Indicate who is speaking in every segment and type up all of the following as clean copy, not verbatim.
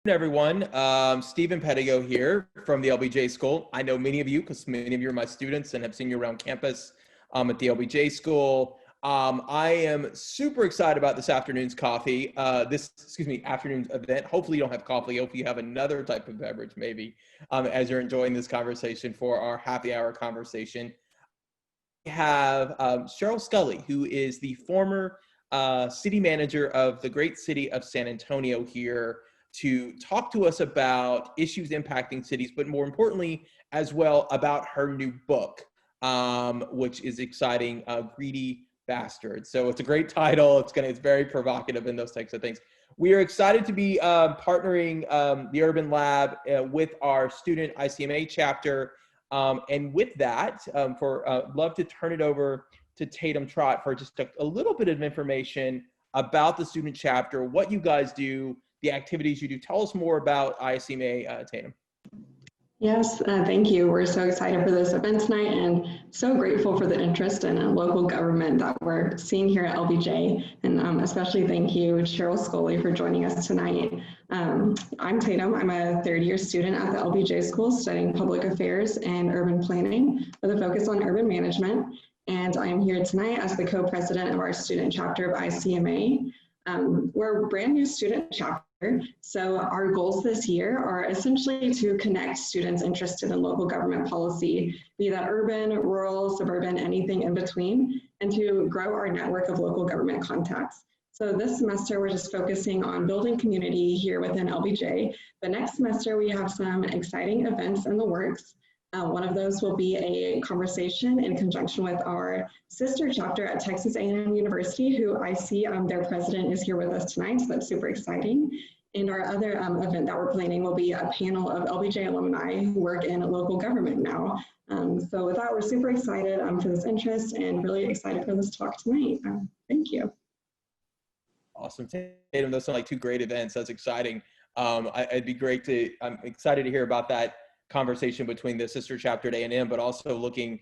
Speaker 1: Everyone. Stephen Pedigo here from the LBJ School. I know many of you because many of you are my students and have seen you around campus at the LBJ School. I am super excited about this afternoon's afternoon's event. Hopefully you don't have coffee. Hopefully you have another type of beverage maybe as you're enjoying this conversation for our happy hour conversation. We have Sheryl Sculley, who is the former city manager of the great city of San Antonio here, to talk to us about issues impacting cities, but more importantly, as well, about her new book, which is exciting, Greedy Bastard. So it's a great title. It's very provocative and those types of things. We are excited to be partnering the Urban Lab with our student ICMA chapter. And with that, love to turn it over to Tatum Trott for just a little bit of information about the student chapter, what you guys do, the activities you do. Tell us more about ICMA, Tatum.
Speaker 2: Yes, thank you. We're so excited for this event tonight and so grateful for the interest in local government that we're seeing here at LBJ. And especially thank you, Sheryl Sculley, for joining us tonight. I'm Tatum. I'm a third-year student at the LBJ School studying public affairs and urban planning with a focus on urban management. And I'm here tonight as the co-president of our student chapter of ICMA. We're a brand new student chapter, so our goals this year are essentially to connect students interested in local government policy, be that urban, rural, suburban, anything in between, and to grow our network of local government contacts. So this semester, we're just focusing on building community here within LBJ. The next semester, we have some exciting events in the works. One of those will be a conversation in conjunction with our sister chapter at Texas A&M University, who I see their president is here with us tonight, so that's super exciting. And our other event that we're planning will be a panel of LBJ alumni who work in local government now. So with that, we're super excited for this interest and really excited for this talk tonight. Thank you.
Speaker 1: Awesome, Tatum. Those sound like two great events. That's exciting. I'm excited to hear about that conversation between the sister chapter at A&M, but also looking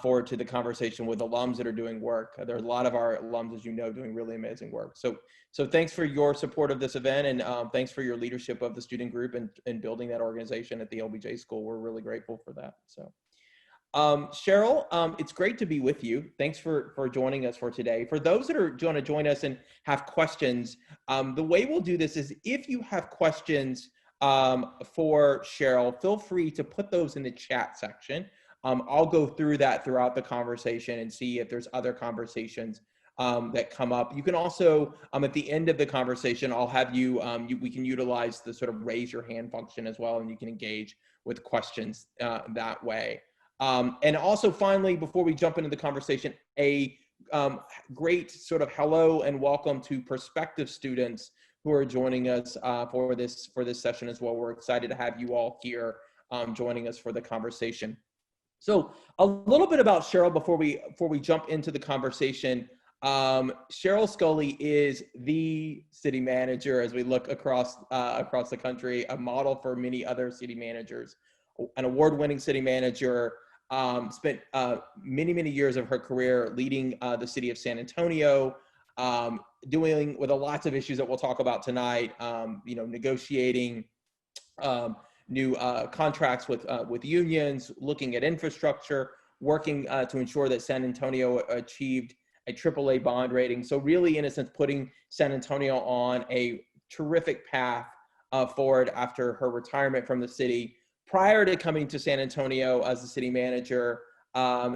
Speaker 1: forward to the conversation with alums that are doing work. There are a lot of our alums, as you know, doing really amazing work. So thanks for your support of this event, and thanks for your leadership of the student group and building that organization at the LBJ School. We're really grateful for that. So Sheryl, it's great to be with you. Thanks for joining us for today. For those that are going to join us and have questions, the way we'll do this is if you have questions for Sheryl, feel free to put those in the chat section. I'll go through that throughout the conversation and see if there's other conversations that come up. You can also, at the end of the conversation, I'll have you, we can utilize the sort of raise your hand function as well, and you can engage with questions that way. And also finally, before we jump into the conversation, a great sort of hello and welcome to prospective students who are joining us for this session as well. We're excited to have you all here joining us for the conversation. So a little bit about Sheryl before we jump into the conversation. Sheryl Sculley is the city manager as we look across the country, a model for many other city managers, an award-winning city manager. Spent many years of her career leading the city of San Antonio, dealing with lots of issues that we'll talk about tonight, negotiating new contracts with unions, looking at infrastructure, working to ensure that San Antonio achieved a AAA bond rating. So really, in a sense, putting San Antonio on a terrific path forward after her retirement from the city. Prior to coming to San Antonio as the city manager,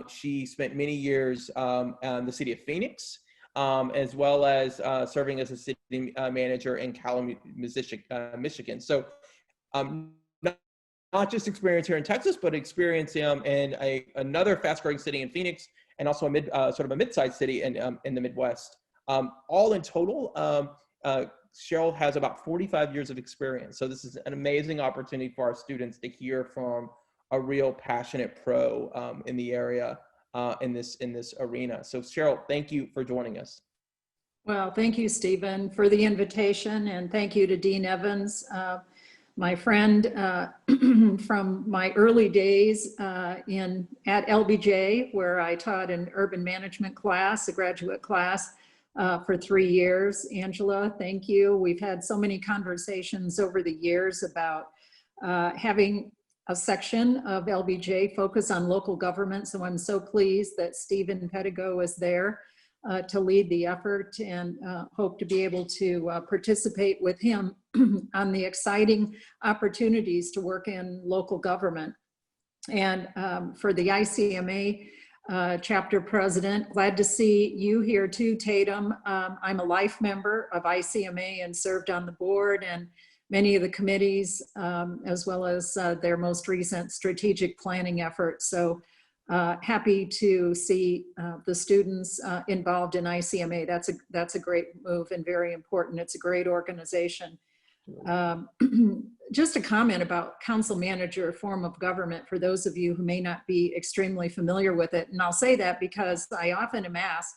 Speaker 1: she spent many years in the city of Phoenix, as well as serving as a city manager in Kalamazoo, Michigan. So not just experience here in Texas, but experience in another fast-growing city in Phoenix, and also sort of a mid-sized city in the Midwest. All in total, Sheryl has about 45 years of experience. So this is an amazing opportunity for our students to hear from a real passionate pro in the area, in this arena. So Sheryl, thank you for joining us.
Speaker 3: Well, thank you, Stephen, for the invitation, and thank you to Dean Evans, my friend from my early days at LBJ, where I taught an urban management class, a graduate class, for 3 years. Angela, thank you. We've had so many conversations over the years about having a section of LBJ focus on local government. So I'm so pleased that Stephen Pedigo is there to lead the effort, and hope to be able to participate with him on the exciting opportunities to work in local government. And for the ICMA chapter president, glad to see you here too, Tatum. I'm a life member of ICMA and served on the board and many of the committees, as well as their most recent strategic planning efforts. So happy to see the students involved in ICMA. That's a great move and very important. It's a great organization. Just a comment about council manager form of government for those of you who may not be extremely familiar with it. And I'll say that because I often am asked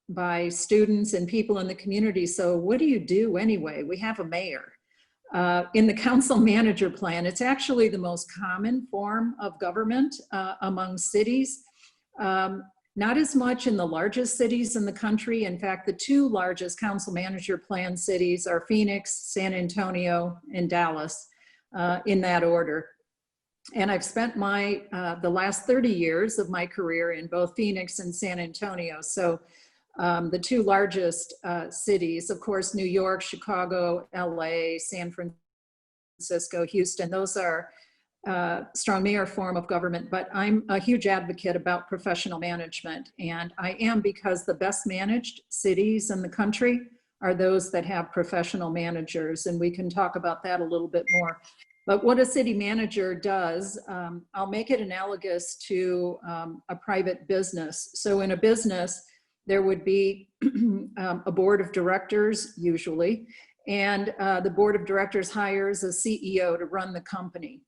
Speaker 3: by students and people in the community, so what do you do anyway? We have a mayor. In the council manager plan, it's actually the most common form of government among cities. Not as much in the largest cities in the country. In fact, the 2 largest council manager plan cities are Phoenix, San Antonio, and Dallas, in that order. And I've spent the last 30 years of my career in both Phoenix and San Antonio. So the 2 largest cities, of course, New York, Chicago, LA, San Francisco, Houston, those are strong mayor form of government, but I'm a huge advocate about professional management. And I am, because the best managed cities in the country are those that have professional managers. And we can talk about that a little bit more. But what a city manager does, I'll make it analogous to a private business. So in a business, there would be a board of directors usually, and the board of directors hires a CEO to run the company.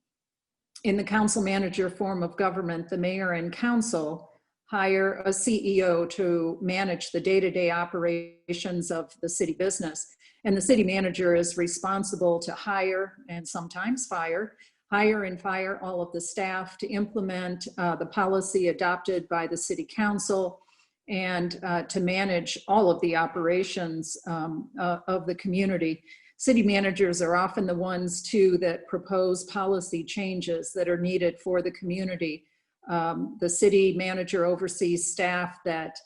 Speaker 3: In the council manager form of government, the mayor and council hire a CEO to manage the day-to-day operations of the city business. And the city manager is responsible to hire and sometimes hire and fire all of the staff to implement the policy adopted by the city council, and to manage all of the operations of the community. City managers are often the ones too that propose policy changes that are needed for the community. The city manager oversees staff that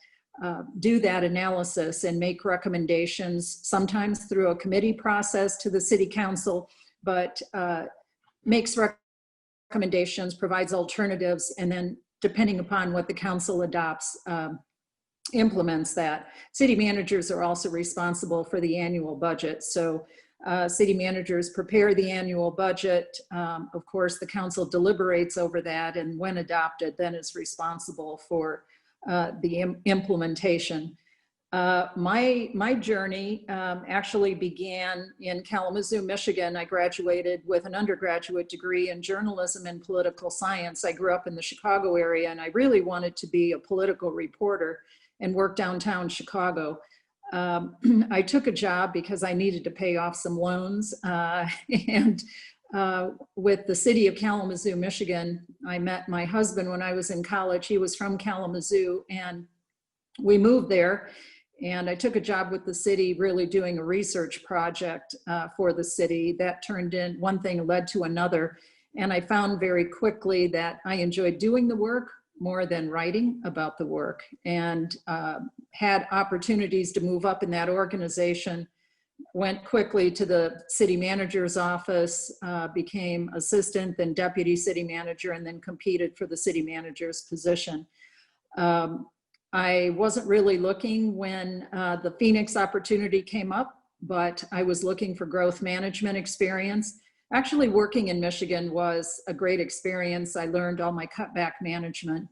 Speaker 3: do that analysis and make recommendations, sometimes through a committee process to the city council, but makes recommendations, provides alternatives, and then depending upon what the council adopts, implements that. City managers are also responsible for the annual budget. So city managers prepare the annual budget. Of course, the council deliberates over that, and when adopted, then is responsible for the implementation. My journey actually began in Kalamazoo, Michigan. I graduated with an undergraduate degree in journalism and political science. I grew up in the Chicago area, and I really wanted to be a political reporter and work downtown Chicago. I took a job because I needed to pay off some loans, and with the city of Kalamazoo, Michigan, I met my husband when I was in college. He was from Kalamazoo, and we moved there. And I took a job with the city, really doing a research project for the city. That turned in, one thing led to another. And I found very quickly that I enjoyed doing the work more than writing about the work, and had opportunities to move up in that organization. Went quickly to the city manager's office, became assistant, then deputy city manager, and then competed for the city manager's position. I wasn't really looking when the Phoenix opportunity came up, but I was looking for growth management experience. Actually, working in Michigan was a great experience. I learned all my cutback management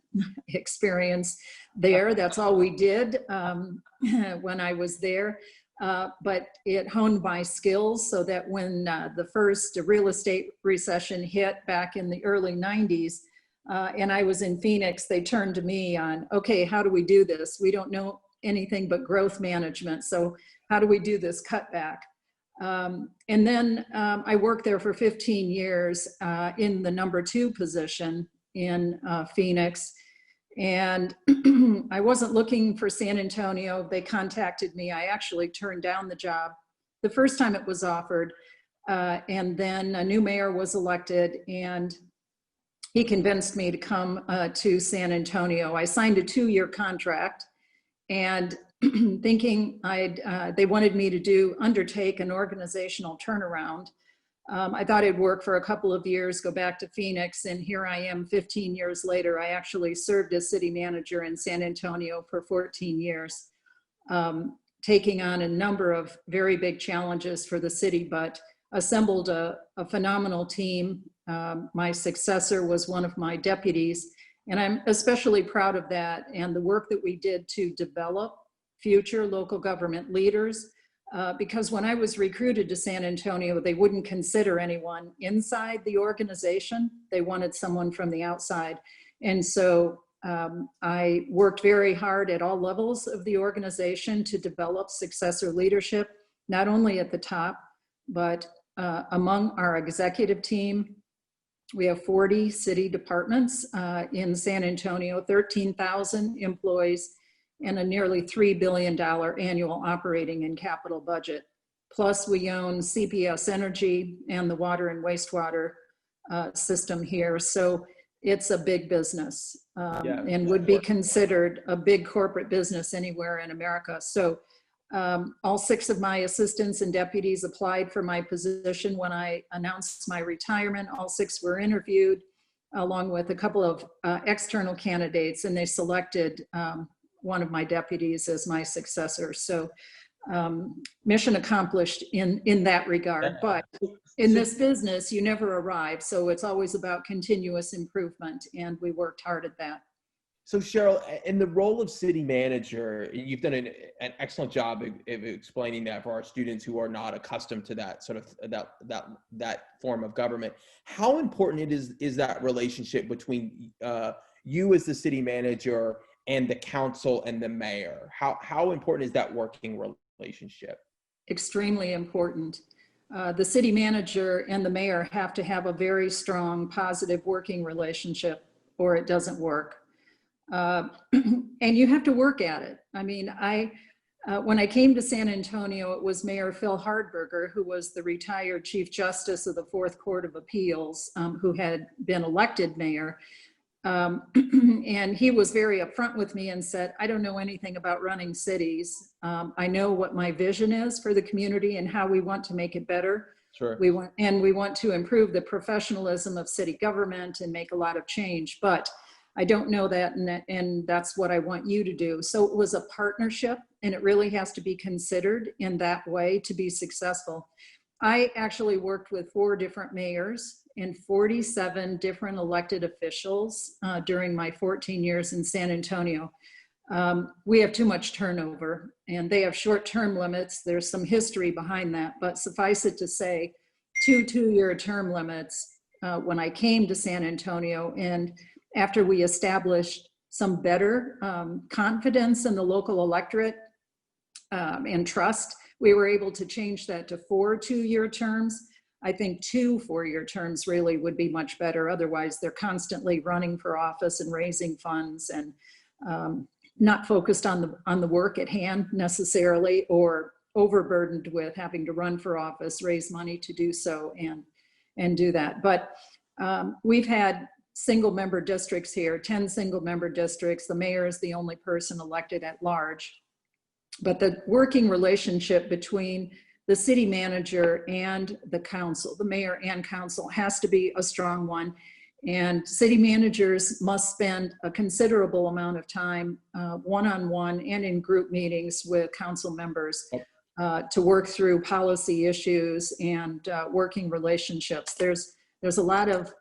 Speaker 3: experience there. That's all we did when I was there. But it honed my skills so that when the first real estate recession hit back in the early 90s, and I was in Phoenix, they turned to me on, okay, how do we do this? We don't know anything but growth management. So how do we do this cutback? And then I worked there for 15 years in the #2 position in Phoenix. And I wasn't looking for San Antonio. They contacted me. I actually turned down the job the first time it was offered. And then a new mayor was elected, and he convinced me to come to San Antonio. I signed a 2-year contract, and thinking they wanted me to undertake an organizational turnaround. I thought it'd work for a couple of years, go back to Phoenix, and here I am 15 years later. I actually served as city manager in San Antonio for 14 years, taking on a number of very big challenges for the city, but assembled a phenomenal team. My successor was one of my deputies, and I'm especially proud of that and the work that we did to develop future local government leaders. Because when I was recruited to San Antonio, they wouldn't consider anyone inside the organization. They wanted someone from the outside. And so I worked very hard at all levels of the organization to develop successor leadership, not only at the top, but among our executive team. We have 40 city departments in San Antonio, 13,000 employees, and a nearly $3 billion annual operating and capital budget. Plus, we own CPS Energy and the water and wastewater system here. So it's a big business and would be considered a big corporate business anywhere in America. So all 6 of my assistants and deputies applied for my position when I announced my retirement. All 6 were interviewed, along with a couple of external candidates, and they selected one of my deputies as my successor. So mission accomplished in that regard. But in this business, you never arrive. So it's always about continuous improvement, and we worked hard at that.
Speaker 1: So Sheryl, in the role of city manager, you've done an excellent job of explaining that for our students who are not accustomed to that sort of that form of government. How important is that relationship between you as the city manager and the council and the mayor? How important is that working relationship?
Speaker 3: Extremely important. The city manager and the mayor have to have a very strong, positive working relationship, or it doesn't work. And you have to work at it. I mean, when I came to San Antonio, it was Mayor Phil Hardberger, who was the retired Chief Justice of the Fourth Court of Appeals, who had been elected mayor. And he was very upfront with me and said, I don't know anything about running cities. I know what my vision is for the community and how we want to make it better.
Speaker 1: Sure.
Speaker 3: We want to improve the professionalism of city government and make a lot of change, but I don't know that, and that's what I want you to do. So it was a partnership, and it really has to be considered in that way to be successful. I actually worked with 4 different mayors and 47 different elected officials during my 14 years in San Antonio. We have too much turnover, and they have short-term limits. There's some history behind that, but suffice it to say, 2 2-year term limits when I came to San Antonio. And after we established some better confidence in the local electorate and trust, we were able to change that to 4 2-year terms. I think 2 4-year terms really would be much better. Otherwise, they're constantly running for office and raising funds and not focused on the work at hand necessarily, or overburdened with having to run for office, raise money to do so, and do that. But we've had single member districts here, 10 single member districts. The mayor is the only person elected at large. But the working relationship between the city manager and the council, the mayor and council, has to be a strong one. And city managers must spend a considerable amount of time one-on-one and in group meetings with council members to work through policy issues and working relationships. There's a lot of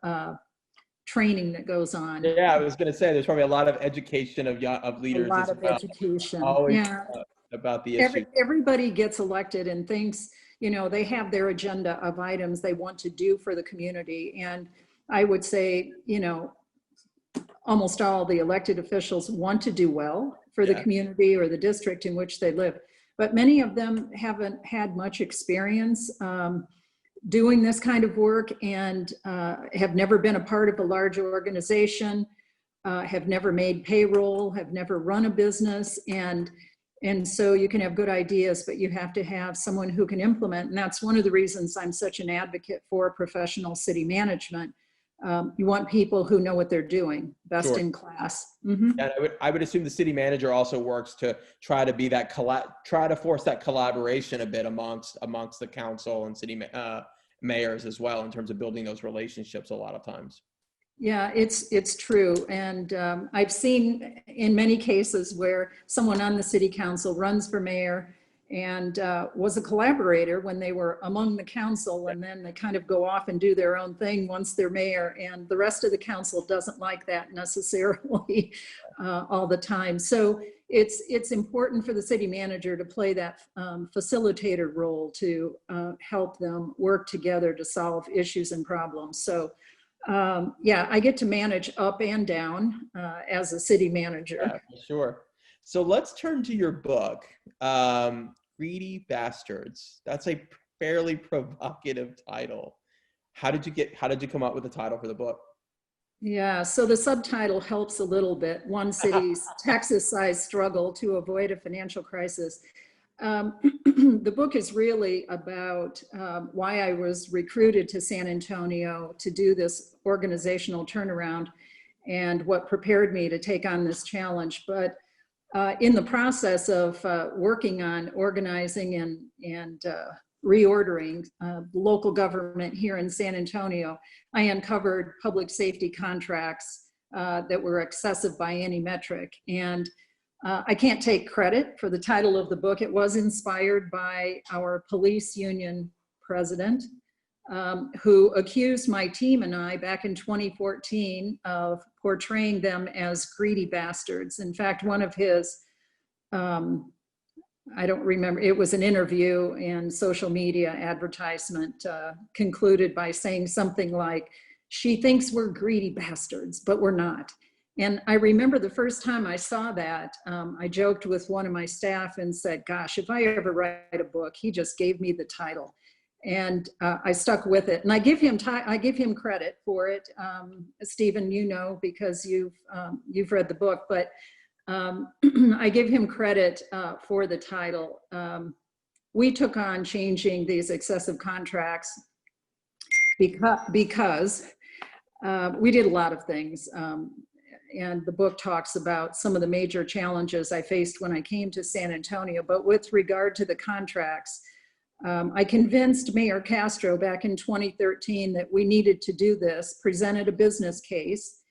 Speaker 3: training that goes on.
Speaker 1: Yeah, I was going to say there's probably a lot of education of leaders.
Speaker 3: A lot of education. Yeah.
Speaker 1: About the issue.
Speaker 3: Everybody gets elected and thinks, they have their agenda of items they want to do for the community. And I would say, almost all the elected officials want to do well for the community or the district in which they live. But many of them haven't had much experience doing this kind of work and have never been a part of a large organization. have never made payroll, have never run a business, and so you can have good ideas, but you have to have someone who can implement. And that's one of the reasons I'm such an advocate for professional city management. You want people who know what they're doing, best
Speaker 1: Sure.
Speaker 3: in class. Mm-hmm.
Speaker 1: And I would assume the city manager also works to try to be that try to force that collaboration a bit amongst the council and city mayors as well, in terms of building those relationships a lot of times.
Speaker 3: Yeah, it's true. And I've seen in many cases where someone on the city council runs for mayor and was a collaborator when they were among the council, and then they kind of go off and do their own thing once they're mayor, and the rest of the council doesn't like that necessarily all the time. So it's important for the city manager to play that facilitator role to help them work together to solve issues and problems. So yeah, I get to manage up and down as a city manager.
Speaker 1: Yeah, for sure. So let's turn to your book, Greedy Bastards. That's a fairly provocative title. How did you come up with the title for the book?
Speaker 3: Yeah, so the subtitle helps a little bit. One city's Texas-sized struggle to avoid a financial crisis. The book is really about why I was recruited to San Antonio to do this organizational turnaround and what prepared me to take on this challenge. But in the process of working on organizing and reordering local government here in San Antonio, I uncovered public safety contracts that were excessive by any metric. And I can't take credit for the title of the book. It was inspired by our police union president, who accused my team and I back in 2014 of portraying them as greedy bastards. In fact, one of his, I don't remember, it was an interview and social media advertisement, concluded by saying something like, "She thinks we're greedy bastards, but we're not." And I remember the first time I saw that, I joked with one of my staff and said, "Gosh, if I ever write a book," he just gave me the title. And I stuck with it. And I give him credit for it. Stephen, you know, because you've read the book, but I give him credit for the title. We took on changing these excessive contracts because we did a lot of things. And the book talks about some of the major challenges I faced when I came to San Antonio. But with regard to the contracts, I convinced Mayor Castro back in 2013 that we needed to do this, presented a business case,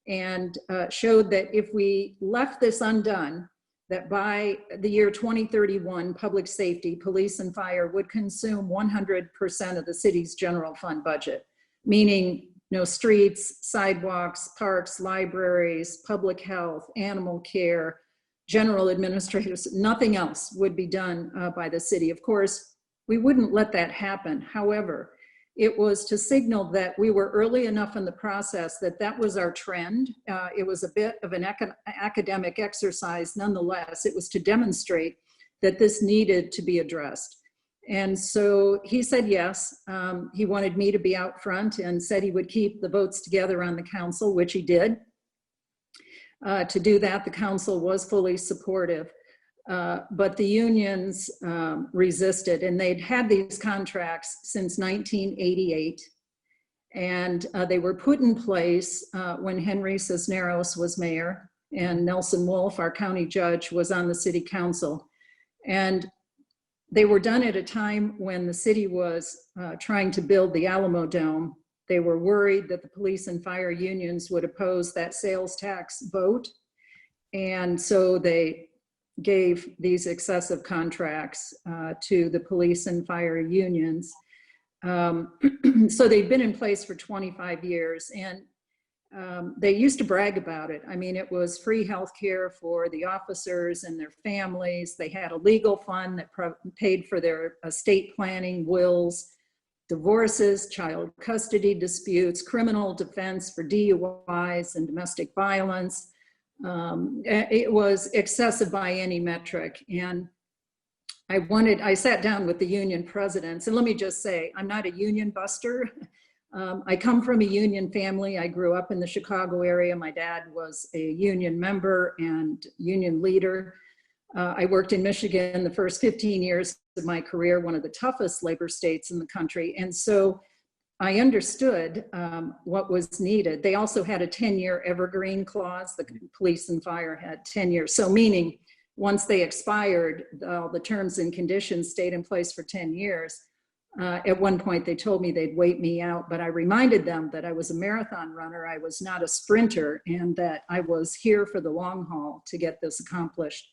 Speaker 3: and showed that if we left this undone, that by the year 2031, public safety, police and fire would consume 100% of the city's general fund budget, meaning no streets, sidewalks, parks, libraries, public health, animal care, general administrators, nothing else would be done by the city. Of course, we wouldn't let that happen. However, it was to signal that we were early enough in the process that that was our trend. It was a bit of an academic exercise nonetheless. It was to demonstrate that this needed to be addressed. And so he said yes. He wanted me to be out front and said he would keep the votes together on the council, which he did. To do that, the council was fully supportive. But the unions resisted, and they'd had these contracts since 1988. And they were put in place when Henry Cisneros was mayor and Nelson Wolf, our county judge, was on the city council. And they were done at a time when the city was trying to build the Alamo Dome. They were worried that the police and fire unions would oppose that sales tax vote. And so they gave these excessive contracts to the police and fire unions. So they've been in place for 25 years, and they used to brag about it. I mean, it was free health care for the officers and their families. They had a legal fund that paid for their estate planning, wills, divorces, child custody disputes, criminal defense for DUIs and domestic violence. It was excessive by any metric. And I sat down with the union presidents, and let me just say, I'm not a union buster. I come from a union family. I grew up in the Chicago area. My dad was a union member and union leader. I worked in Michigan the first 15 years of my career, one of the toughest labor states in the country. And so I understood what was needed. They also had a 10-year evergreen clause. The police and fire had 10 years. So meaning once they expired, the terms and conditions stayed in place for 10 years. At one point, they told me they'd wait me out, but I reminded them that I was a marathon runner. I was not a sprinter, and that I was here for the long haul to get this accomplished.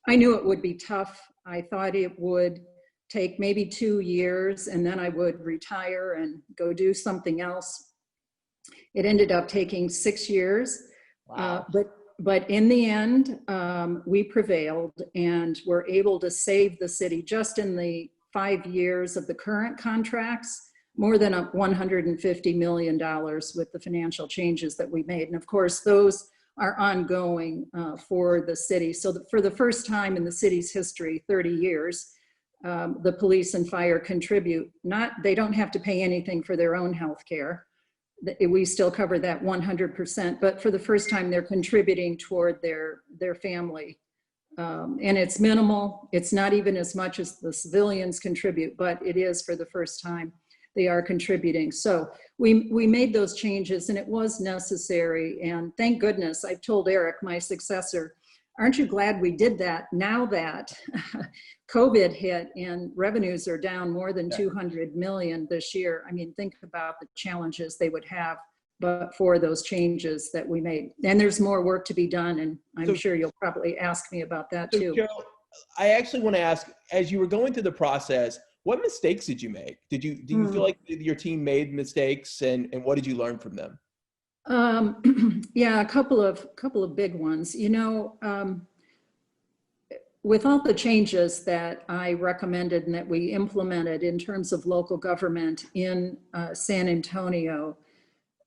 Speaker 3: I knew it would be tough. I thought it would take maybe 2 years, and then I would retire and go do something else. It ended up taking 6 years.
Speaker 1: Wow.
Speaker 3: But in the end, we prevailed and were able to save the city just in the 5 years of the current contracts, more than $150 million with the financial changes that we made. And of course, those are ongoing for the city. So for the first time in the city's history, 30 years, the police and fire contribute. They don't have to pay anything for their own health care. We still cover that 100%, but for the first time, they're contributing toward their family. And it's minimal. It's not even as much as the civilians contribute, but it is for the first time they are contributing. So we made those changes, and it was necessary. And thank goodness, I've told Eric, my successor, aren't you glad we did that now that COVID hit and revenues are down more than 200 million this year? I mean, think about the challenges they would have but for those changes that we made. And there's more work to be done, and I'm sure you'll probably ask me about that too.
Speaker 1: Sheryl, I actually want to ask, as you were going through the process, what mistakes did you make? Do you feel like your team made mistakes, and what did you learn from them?
Speaker 3: Yeah, a couple of big ones. You know, with all the changes that I recommended and that we implemented in terms of local government in San Antonio,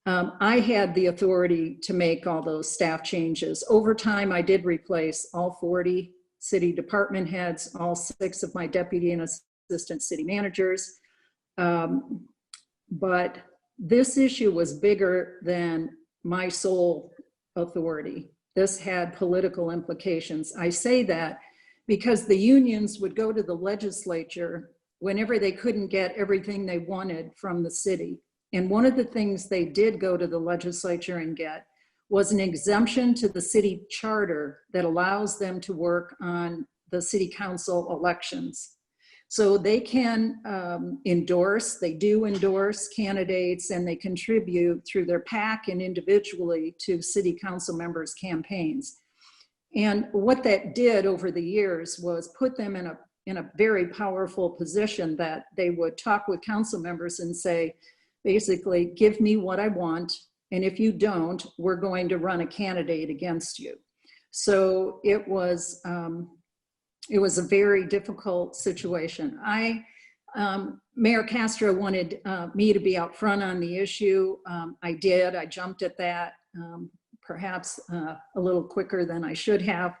Speaker 3: I had the authority to make all those staff changes. Over time, I did replace all 40 city department heads, all 6 of my deputy and assistant city managers. But this issue was bigger than my sole authority. This had political implications. I say that because the unions would go to the legislature whenever they couldn't get everything they wanted from the city. And one of the things they did go to the legislature and get was an exemption to the city charter that allows them to work on the city council elections. So they can they do endorse candidates, and they contribute through their PAC and individually to city council members' campaigns. And what that did over the years was put them in a very powerful position that they would talk with council members and say, basically, give me what I want, and if you don't, we're going to run a candidate against you. So it was a very difficult situation. Mayor Castro wanted me to be out front on the issue. I did. I jumped at that, perhaps a little quicker than I should have.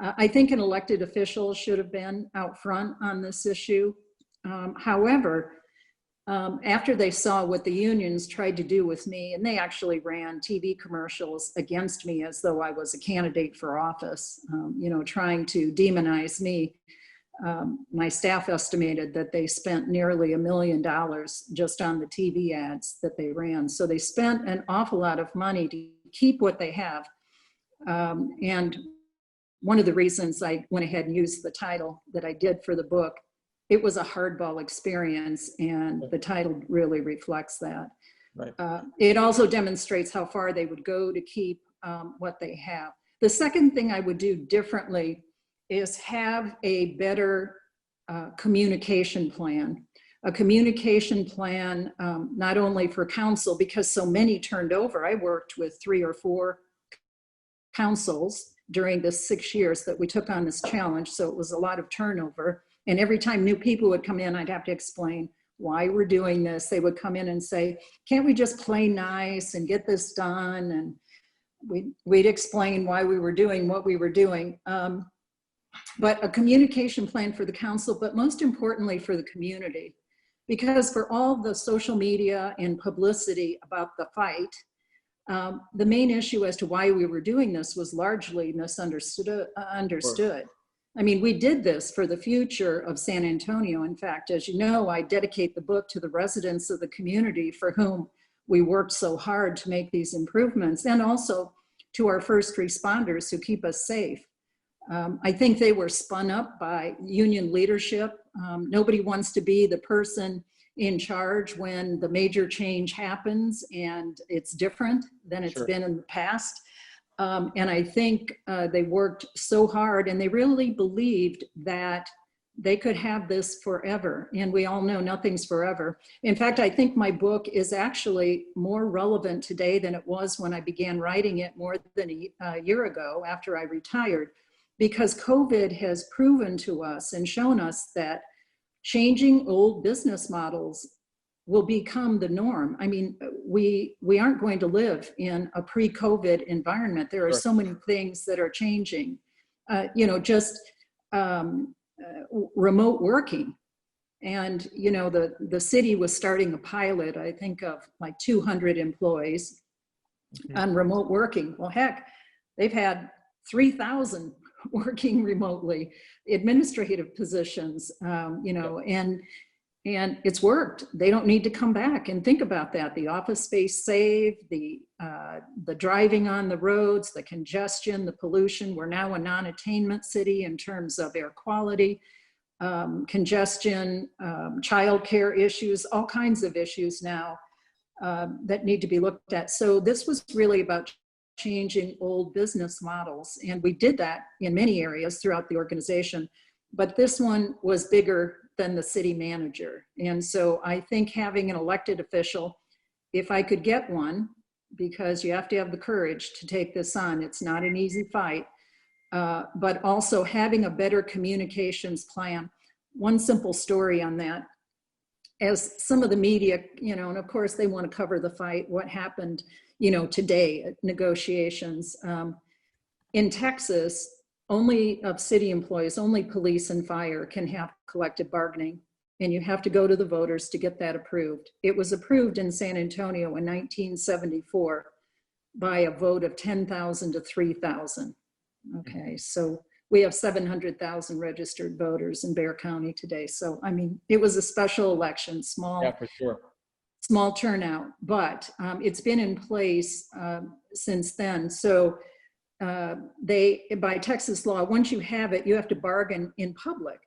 Speaker 3: I think an elected official should have been out front on this issue. However, after they saw what the unions tried to do with me, and they actually ran TV commercials against me as though I was a candidate for office, you know, trying to demonize me. My staff estimated that they spent nearly $1 million just on the TV ads that they ran. So they spent an awful lot of money to keep what they have. And one of the reasons I went ahead and used the title that I did for the book, it was a hardball experience, and the title really reflects that.
Speaker 1: Right.
Speaker 3: It also demonstrates how far they would go to keep what they have. The second thing I would do differently is have a better communication plan. A communication plan, not only for council, because so many turned over. I worked with 3 or 4 councils during the 6 years that we took on this challenge, so it was a lot of turnover. And every time new people would come in, I'd have to explain why we're doing this. They would come in and say, can't we just play nice and get this done? And we'd explain why we were doing what we were doing. But a communication plan for the council, but most importantly for the community. because for all the social media and publicity about the fight, the main issue as to why we were doing this was largely misunderstood. I mean, we did this for the future of San Antonio. In fact, as you know, I dedicate the book to the residents of the community for whom we worked so hard to make these improvements, and also to our first responders who keep us safe. I think they were spun up by union leadership. Nobody wants to be the person in charge when the major change happens and it's different than it's been in the past. And I think they worked so hard, and they really believed that they could have this forever. And we all know nothing's forever. In fact, I think my book is actually more relevant today than it was when I began writing it more than a year ago after I retired, because COVID has proven to us and shown us that changing old business models will become the norm. I mean, we aren't going to live in a pre-COVID environment. There are so many things that are changing. Remote working. And, you know, the city was starting a pilot, I think of like 200 employees on remote working. Well, heck, they've had 3,000 working remotely, administrative positions, and it's worked. They don't need to come back. And think about that: the office space saved, the driving on the roads, the congestion, the pollution. We're now a non-attainment city in terms of air quality, congestion, childcare issues, all kinds of issues now that need to be looked at. So this was really about changing old business models. And we did that in many areas throughout the organization, but this one was bigger than the city manager. And so I think having an elected official, if I could get one, because you have to have the courage to take this on, it's not an easy fight, but also having a better communications plan. One simple story on that: as some of the media, you know, and of course they want to cover the fight, what happened, you know, today at negotiations. In Texas, only of city employees, only police and fire can have collective bargaining, and you have to go to the voters to get that approved. It was approved in San Antonio in 1974 by a vote of 10,000 to 3,000. Okay, so we have 700,000 registered voters in Bexar County today. So, I mean, it was a special election, small turnout, but it's been in place since then. So by Texas law, once you have it, you have to bargain in public.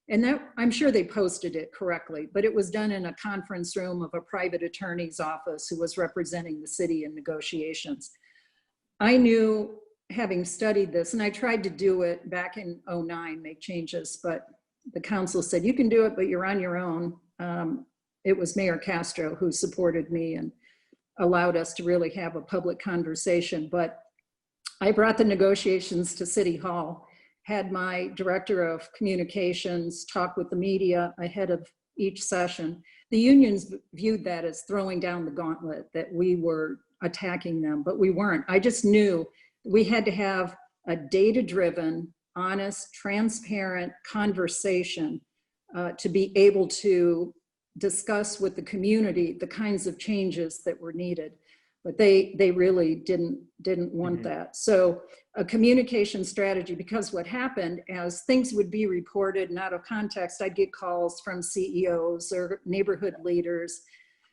Speaker 3: And that, I'm sure they posted it correctly, but it was done in a conference room of a private attorney's office who was representing the city in negotiations. I knew, having studied this, and I tried to do it back in '09, make changes, but the council said, you can do it, but you're on your own. It was Mayor Castro who supported me and allowed us to really have a public conversation. But I brought the negotiations to City Hall, had my director of communications talk with the media ahead of each session. The unions viewed that as throwing down the gauntlet, that we were attacking them, but we weren't. I just knew we had to have a data-driven, honest, transparent conversation to be able to discuss with the community the kinds of changes that were needed. But they really didn't want that. So a communication strategy, because what happened, as things would be reported and out of context, I'd get calls from CEOs or neighborhood leaders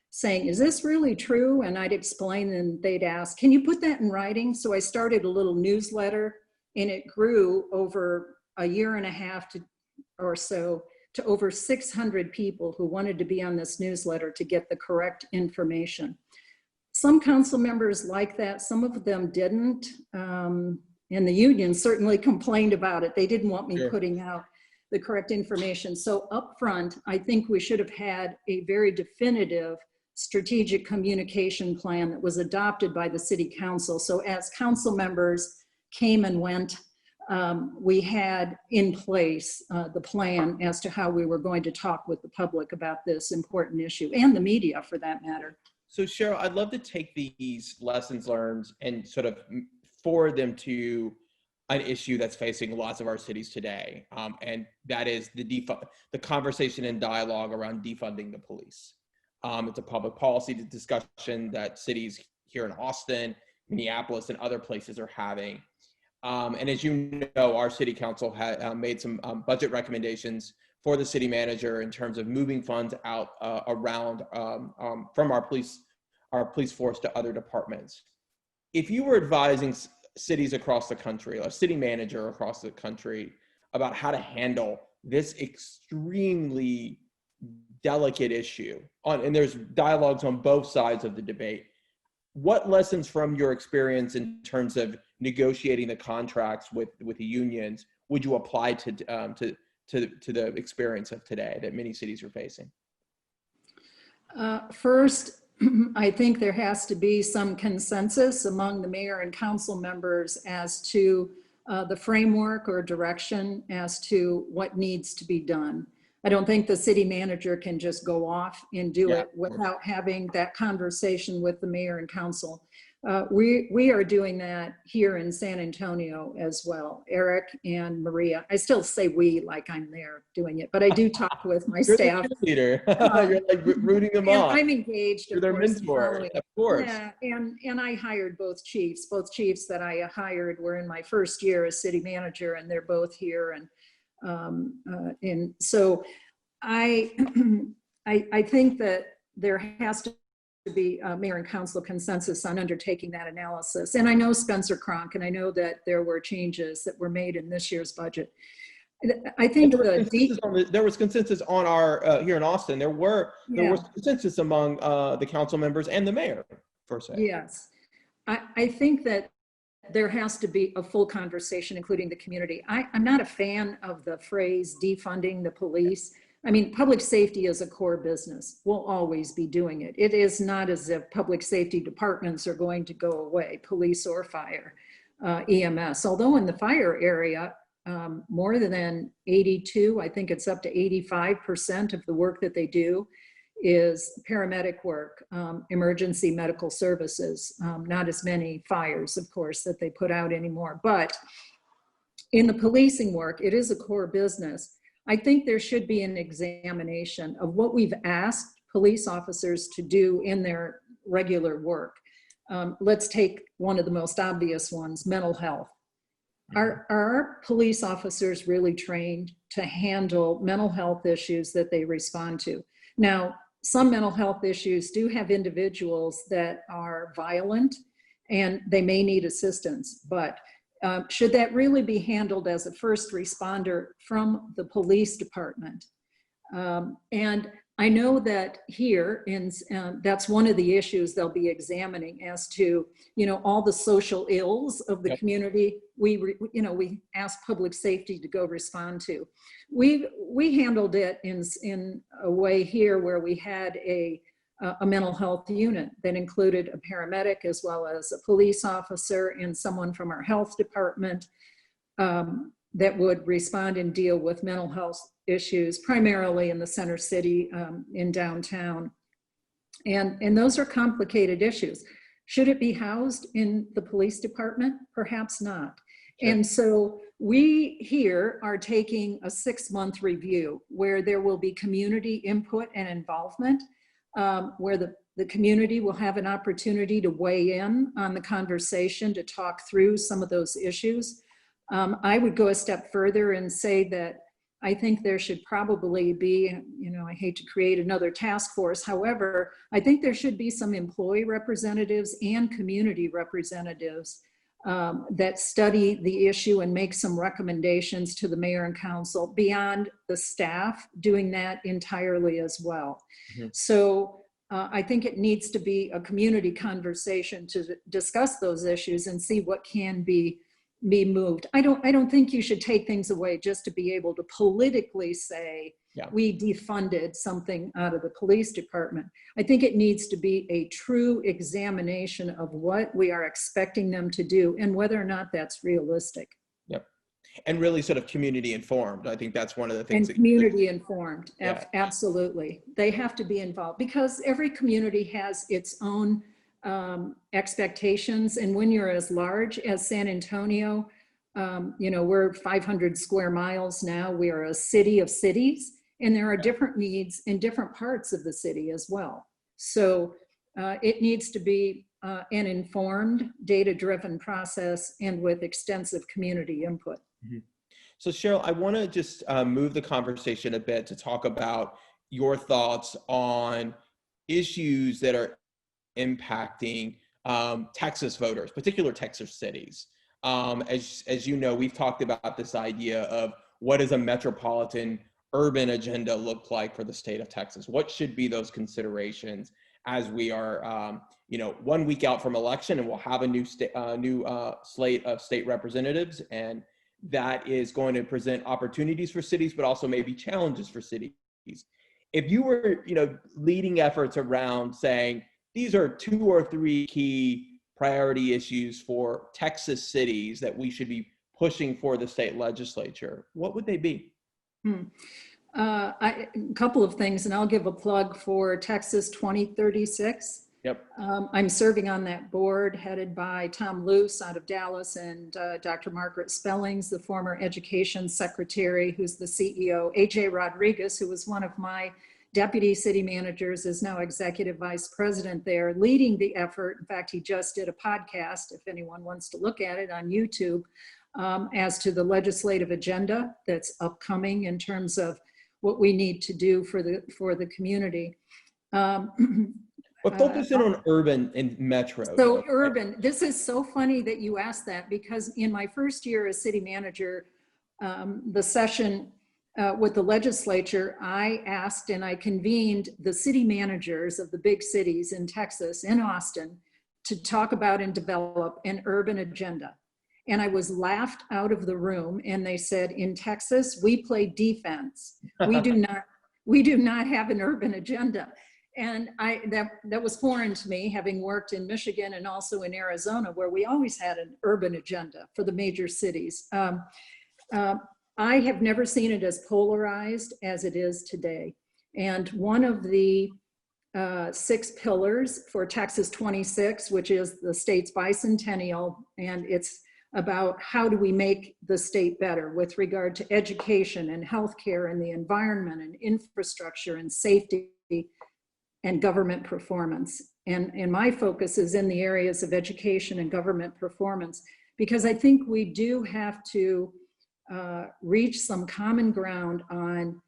Speaker 3: saying, is this really true? And I'd explain, and they'd ask, can you put that in writing? So I started a little newsletter, and it grew over a year and a half or so to over 600 people who wanted to be on this newsletter to get the correct information. Some council members liked that, some of them didn't. And the union certainly complained about it. They didn't want me putting out the correct information. So up front, I think we should have had a very definitive strategic communication plan that was adopted by the city council. So as council members came and went, we had in place the plan as to how we were going to talk with the public about this important issue, and the media for that matter.
Speaker 1: So Sheryl, I'd love to take these lessons learned and sort of forward them to, an issue that's facing lots of our cities today, and that is the conversation and dialogue around defunding the police. It's a public policy discussion that cities here in Austin, Minneapolis, and other places are having. And as you know, our city council had made some budget recommendations for the city manager in terms of moving funds out around from our police force to other departments. If you were advising cities across the country, a city manager across the country, about how to handle this extremely delicate issue, and there's dialogues on both sides of the debate, what lessons from your experience in terms of negotiating the contracts with the unions would you apply to the experience of today that many cities are facing?
Speaker 3: First, I think there has to be some consensus among the mayor and council members as to the framework or direction as to what needs to be done. I don't think the city manager can just go off and do it without having that conversation with the mayor and council. We are doing that here in San Antonio as well. Eric and Maria. I still say we like I'm there doing it, but I do talk with my staff.
Speaker 1: You're You're like rooting them on.
Speaker 3: I'm engaged.
Speaker 1: You're their mentor, of course.
Speaker 3: Yeah, and I hired both chiefs. Both chiefs that I hired were in my first year as city manager, and they're both here. And so I think that there has to be mayor and council consensus on undertaking that analysis. And I know Spencer Cronk, and I know that there were changes that were made in this year's budget. I think
Speaker 1: there was consensus on our here in Austin. There was consensus among the council members and the mayor, per se.
Speaker 3: Yes, I think that there has to be a full conversation, including the community. I'm not a fan of the phrase defunding the police. I mean, public safety is a core business. We'll always be doing it. It is not as if public safety departments are going to go away, police or fire, EMS. Although in the fire area, more than 82, I think it's up to 85% of the work that they do is paramedic work, emergency medical services, not as many fires, of course, that they put out anymore. But in the policing work, it is a core business. I think there should be an examination of what we've asked police officers to do in their regular work. Let's take one of the most obvious ones, mental health. Are our police officers really trained to handle mental health issues that they respond to? Now, some mental health issues do have individuals that are violent and they may need assistance, but should that really be handled as a first responder from the police department? And I know that here, that's one of the issues they'll be examining as to, all the social ills of the community. We ask public safety to go respond to. We handled it in a way here where we had a mental health unit that included a paramedic as well as a police officer and someone from our health department that would respond and deal with mental health issues, primarily in the center city, in downtown. And those are complicated issues. Should it be housed in the police department? Perhaps not. Sure. And so we here are taking a 6-month review where there will be community input and involvement, where the community will have an opportunity to weigh in on the conversation, to talk through some of those issues. I would go a step further and say that I think there should probably be, I hate to create another task force. However, I think there should be some employee representatives and community representatives that study the issue and make some recommendations to the mayor and council beyond the staff doing that entirely as well. Mm-hmm. So I think it needs to be a community conversation to discuss those issues and see what can be moved. I don't think you should take things away just to be able to politically say, we defunded something out of the police department. I think it needs to be a true examination of what we are expecting them to do and whether or not that's realistic.
Speaker 1: Yep. And really sort of community informed. I think that's one of the things.
Speaker 3: And community informed, absolutely. They have to be involved because every community has its own expectations. And when you're as large as San Antonio, You know, we're 500 square miles now. We are a city of cities, and there are different needs in different parts of the city as well. So it needs to be an informed, data-driven process and with extensive community input.
Speaker 1: Mm-hmm. So Sheryl, I want to just move the conversation a bit to talk about your thoughts on issues that are impacting Texas voters, particular Texas cities. As you know, we've talked about this idea of what does a metropolitan urban agenda look like for the state of Texas? What should be those considerations as we are, you know, 1 week out from election, and we'll have a new slate of state representatives, and that is going to present opportunities for cities, but also maybe challenges for cities. If you were, you know, leading efforts around saying these are 2 or 3 key priority issues for Texas cities that we should be pushing for the state legislature, what would they be?
Speaker 3: A couple of things, and I'll give a plug for Texas 2036.
Speaker 1: Yep.
Speaker 3: I'm serving on that board headed by Tom Luce out of Dallas, and Dr. Margaret Spellings, the former education secretary, who's the CEO. AJ Rodriguez, who was one of my deputy city managers, is now executive vice president there, leading the effort. In fact, he just did a podcast, if anyone wants to look at it, on YouTube, as to the legislative agenda that's upcoming in terms of what we need to do for the community.
Speaker 1: But focus in on urban and metro.
Speaker 3: So
Speaker 1: though,
Speaker 3: urban, this is so funny that you asked that, because in my first year as city manager, the session with the legislature, I asked and I convened the city managers of the big cities in Texas, in Austin, to talk about and develop an urban agenda. And I was laughed out of the room, and they said, in Texas, we play defense. We do not have an urban agenda. And that was foreign to me, having worked in Michigan and also in Arizona, where we always had an urban agenda for the major cities. I have never seen it as polarized as it is today. And one of the 6 pillars for Texas 26, which is the state's bicentennial, and it's about how do we make the state better with regard to education and healthcare and the environment and infrastructure and safety and government performance. And my focus is in the areas of education and government performance, because I think we do have to reach some common ground on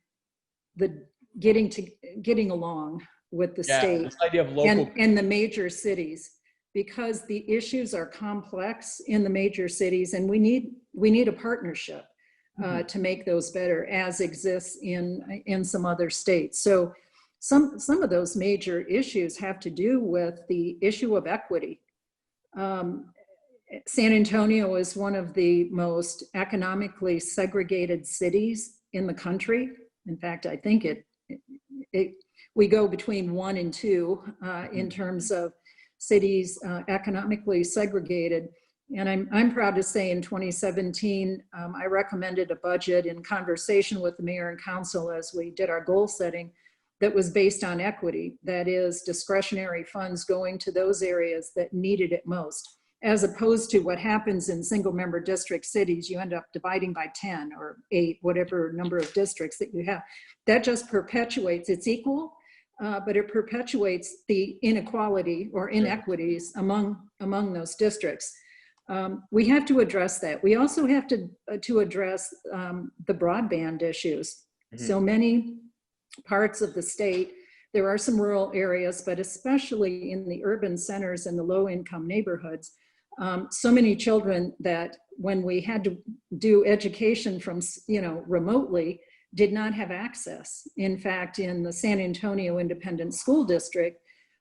Speaker 3: the getting along with the state
Speaker 1: this idea of local
Speaker 3: and the major cities, because the issues are complex in the major cities, and we need a partnership to make those better, as exists in some other states. So some of those major issues have to do with the issue of equity. San Antonio is one of the most economically segregated cities in the country. In fact, I think we go between 1 and 2 in terms of cities economically segregated. And I'm proud to say in 2017, I recommended a budget in conversation with the mayor and council as we did our goal setting that was based on equity. That is, discretionary funds going to those areas that needed it most, as opposed to what happens in single member district cities. You end up dividing by 10 or 8, whatever number of districts that you have. That just perpetuates, it's equal, but it perpetuates the inequality or inequities among those districts. We have to address that. We also have to address the broadband issues. So many parts of the state, there are some rural areas, but especially in the urban centers and the low income neighborhoods, so many children that when we had to do education from, remotely, did not have access. In fact, in the San Antonio Independent School District,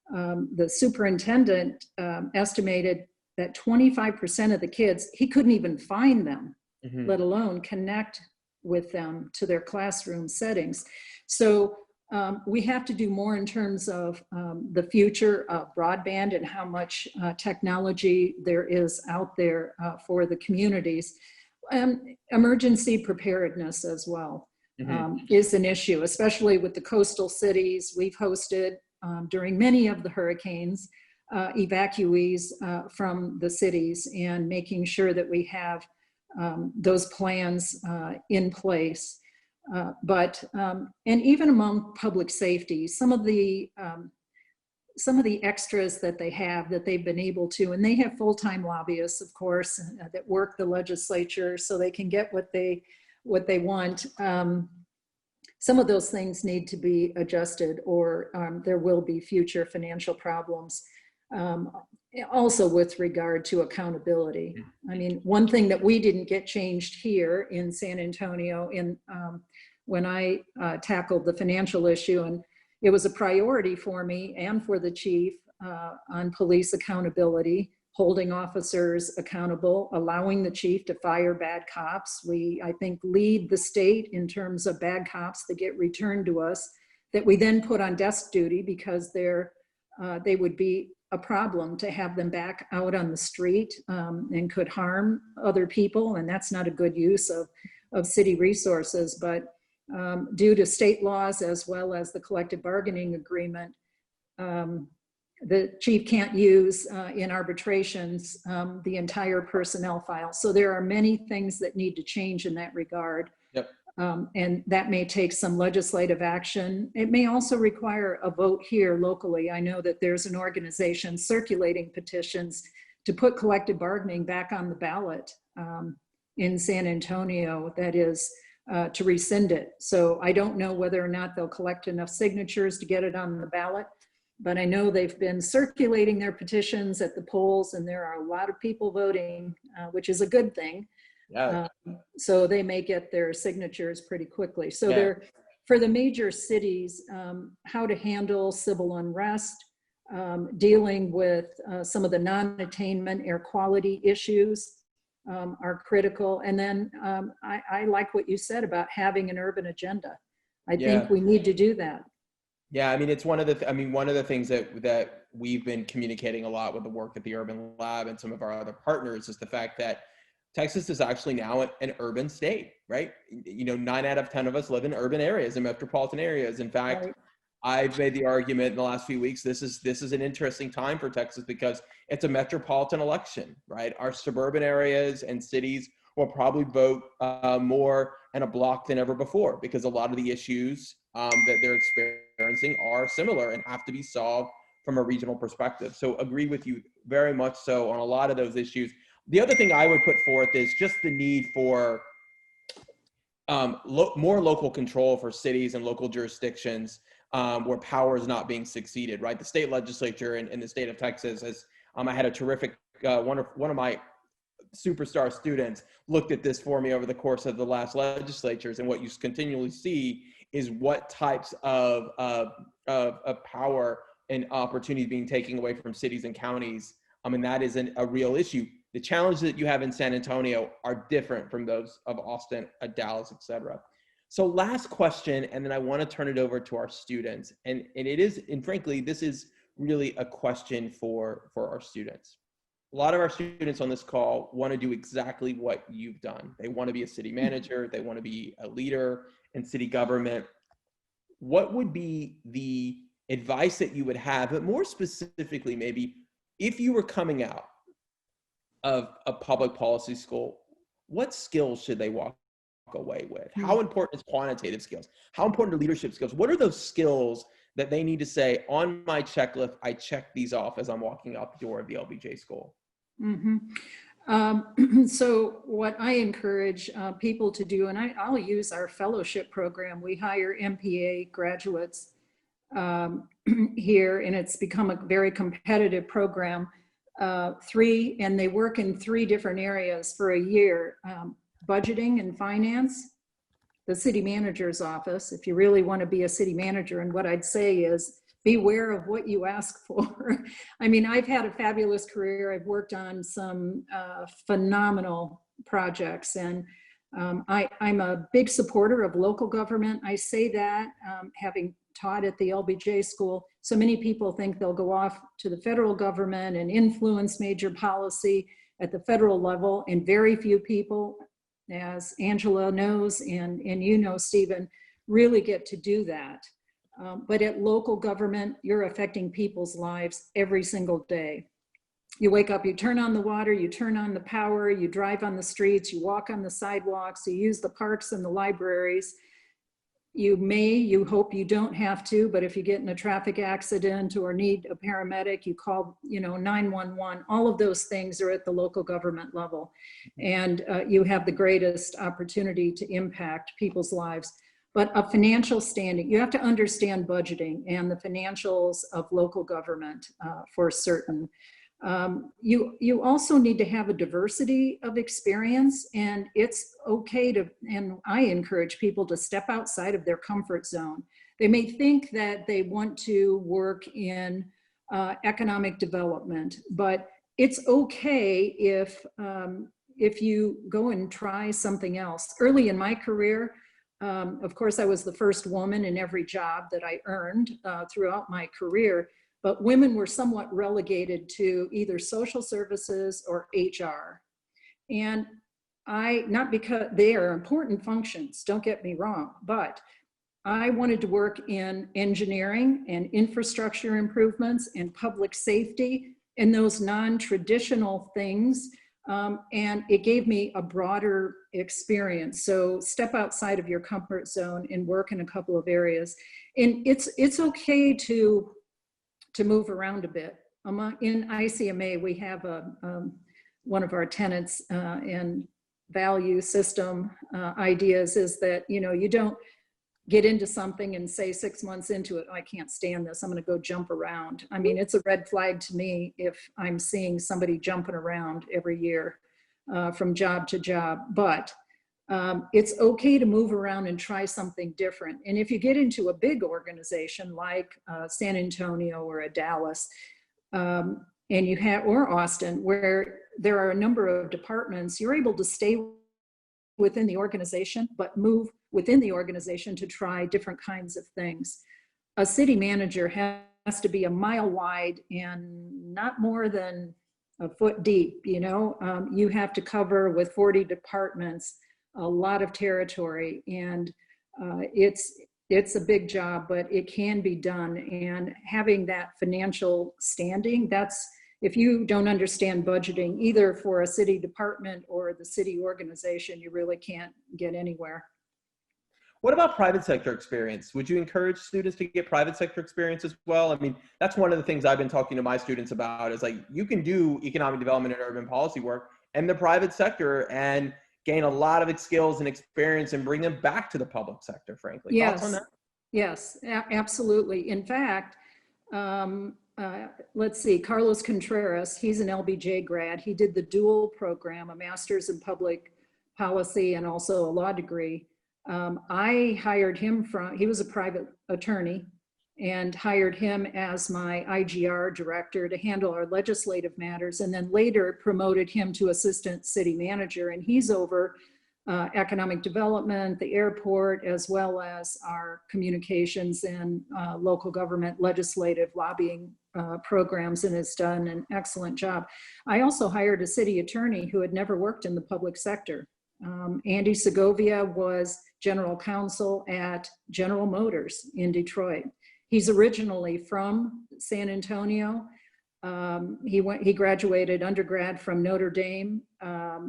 Speaker 3: the superintendent estimated that 25% of the kids, he couldn't even find them, let alone connect with them to their classroom settings. So we have to do more in terms of the future of broadband and how much technology there is out there for the communities. Emergency preparedness as well is an issue, especially with the coastal cities. We've hosted during many of the hurricanes evacuees from the cities, and making sure that we have those plans in place. And even among public safety, some of the extras that they have that they've been able to, and they have full-time lobbyists, of course, that work the legislature so they can get what they want. Some of those things need to be adjusted, or there will be future financial problems. Also with regard to accountability. I mean, one thing that we didn't get changed here in San Antonio when I tackled the financial issue, and it was a priority for me and for the chief on police accountability, holding officers accountable, allowing the chief to fire bad cops. We, I think, lead the state in terms of bad cops that get returned to us that we then put on desk duty because they would be a problem to have them back out on the street and could harm other people. And that's not a good use of city resources. But due to state laws as well as the collective bargaining agreement, the chief can't use in arbitrations the entire personnel file. So there are many things that need to change in that regard.
Speaker 1: Yep.
Speaker 3: And that may take some legislative action. It may also require a vote here locally. I know that there's an organization circulating petitions to put collective bargaining back on the ballot in San Antonio, that is to rescind it. So I don't know whether or not they'll collect enough signatures to get it on the ballot, but I know they've been circulating their petitions at the polls, and there are a lot of people voting, which is a good thing.
Speaker 1: Yeah.
Speaker 3: So they may get their signatures pretty quickly. So
Speaker 1: Yeah.
Speaker 3: they're, for the major cities, how to handle civil unrest, dealing with some of the non-attainment air quality issues are critical. And then I like what you said about having an urban agenda. I think we need to do that.
Speaker 1: Yeah, I mean, it's one of the things that we've been communicating a lot with the work at the Urban Lab and some of our other partners is the fact that Texas is actually now an urban state, right? 9 out of 10 of us live in urban areas and metropolitan areas. In fact,
Speaker 3: Right.
Speaker 1: I've made the argument in the last few weeks, this is an interesting time for Texas because it's a metropolitan election, right? Our suburban areas and cities will probably vote more in a block than ever before because a lot of the issues that they're experiencing are similar and have to be solved from a regional perspective. So agree with you very much so on a lot of those issues. The other thing I would put forth is just the need for more local control for cities and local jurisdictions where power is not being succeeded, right? The state legislature in the state of Texas has, I had a terrific, one of my superstar students looked at this for me over the course of the last legislatures, and what you continually see is what types of power and opportunities being taken away from cities and counties. And that is a real issue. The challenges that you have in San Antonio are different from those of Austin, Dallas, et cetera. So last question, and then I want to turn it over to our students. And it is, and frankly, this is really a question for our students. A lot of our students on this call want to do exactly what you've done. They want to be a city manager. They want to be a leader in city government. What would be the advice that you would have, but more specifically, maybe if you were coming out of a public policy school, what skills should they walk away with? How important is quantitative skills? How important are leadership skills? What are those skills that they need to say, on my checklist, I check these off as I'm walking out the door of the LBJ school?
Speaker 3: Mm-hmm. So what I encourage people to do, and I'll use our fellowship program. We hire MPA graduates here, and it's become a very competitive program. And they work in 3 different areas for a year: budgeting and finance, the city manager's office, if you really want to be a city manager. And what I'd say is beware of what you ask for. I mean, I've had a fabulous career. I've worked on some phenomenal projects, and I'm a big supporter of local government. I say that having taught at the LBJ school. So many people think they'll go off to the federal government and influence major policy at the federal level, and very few people, as Angela knows, and you know, Stephen, really get to do that. But at local government, you're affecting people's lives every single day. You wake up, you turn on the water, you turn on the power, you drive on the streets, you walk on the sidewalks, you use the parks and the libraries. You hope you don't have to, but if you get in a traffic accident or need a paramedic, you call, 911. All of those things are at the local government level. And you have the greatest opportunity to impact people's lives. But a financial standing, you have to understand budgeting and the financials of local government for certain. You also need to have a diversity of experience, and it's okay to, and I encourage people to step outside of their comfort zone. They may think that they want to work in economic development, but it's okay if you go and try something else. Early in my career, of course, I was the first woman in every job that I earned throughout my career. But women were somewhat relegated to either social services or HR. And not because they are important functions, don't get me wrong, but I wanted to work in engineering and infrastructure improvements and public safety and those non-traditional things. And it gave me a broader experience. So step outside of your comfort zone and work in a couple of areas. And it's okay to move around a bit. In ICMA, we have one of our tenets and value system ideas is that, you don't get into something and say 6 months into it, oh, I can't stand this, I'm gonna go jump around. I mean, it's a red flag to me if I'm seeing somebody jumping around every year from job to job. But it's okay to move around and try something different. And if you get into a big organization like San Antonio or a Dallas, and or Austin, where there are a number of departments, you're able to stay within the organization, but move within the organization to try different kinds of things. A city manager has to be a mile wide and not more than a foot deep. You have to cover with 40 departments a lot of territory, and it's a big job, but it can be done. And having that financial standing, that's, if you don't understand budgeting either for a city department or the city organization, you really can't get anywhere.
Speaker 1: What about private sector experience? Would you encourage students to get private sector experience as well? I mean, that's one of the things I've been talking to my students about is like, you can do economic development and urban policy work in the private sector and gain a lot of skills and experience and bring them back to the public sector, frankly.
Speaker 3: Yes.
Speaker 1: Thoughts on that?
Speaker 3: Yes, absolutely. In fact, let's see, Carlos Contreras, he's an LBJ grad. He did the dual program, a master's in public policy and also a law degree. I hired him he was a private attorney, and hired him as my IGR director to handle our legislative matters, and then later promoted him to assistant city manager. And he's over economic development, the airport, as well as our communications and local government legislative lobbying programs, and has done an excellent job. I also hired a city attorney who had never worked in the public sector. Andy Segovia was general counsel at General Motors in Detroit. He's originally from San Antonio. He graduated undergrad from Notre Dame, a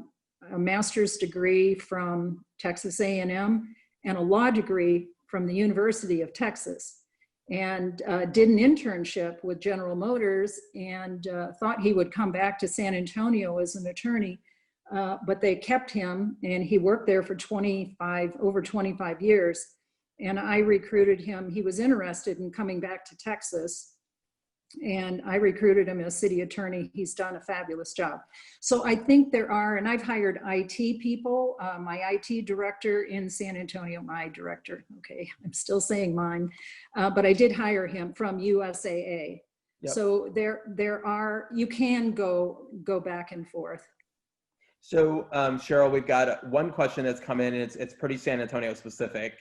Speaker 3: master's degree from Texas A&M, and a law degree from the University of Texas, and did an internship with General Motors, and thought he would come back to San Antonio as an attorney, but they kept him, and he worked there for over 25 years. And I recruited him. He was interested in coming back to Texas, and I recruited him as city attorney. He's done a fabulous job. So I think there are, and I've hired IT people. My IT director in San Antonio, okay, I'm still saying mine, but I did hire him from USAA. Yep. So there are, you can go back and forth.
Speaker 1: So Sheryl, we've got one question that's come in, and it's pretty San Antonio specific.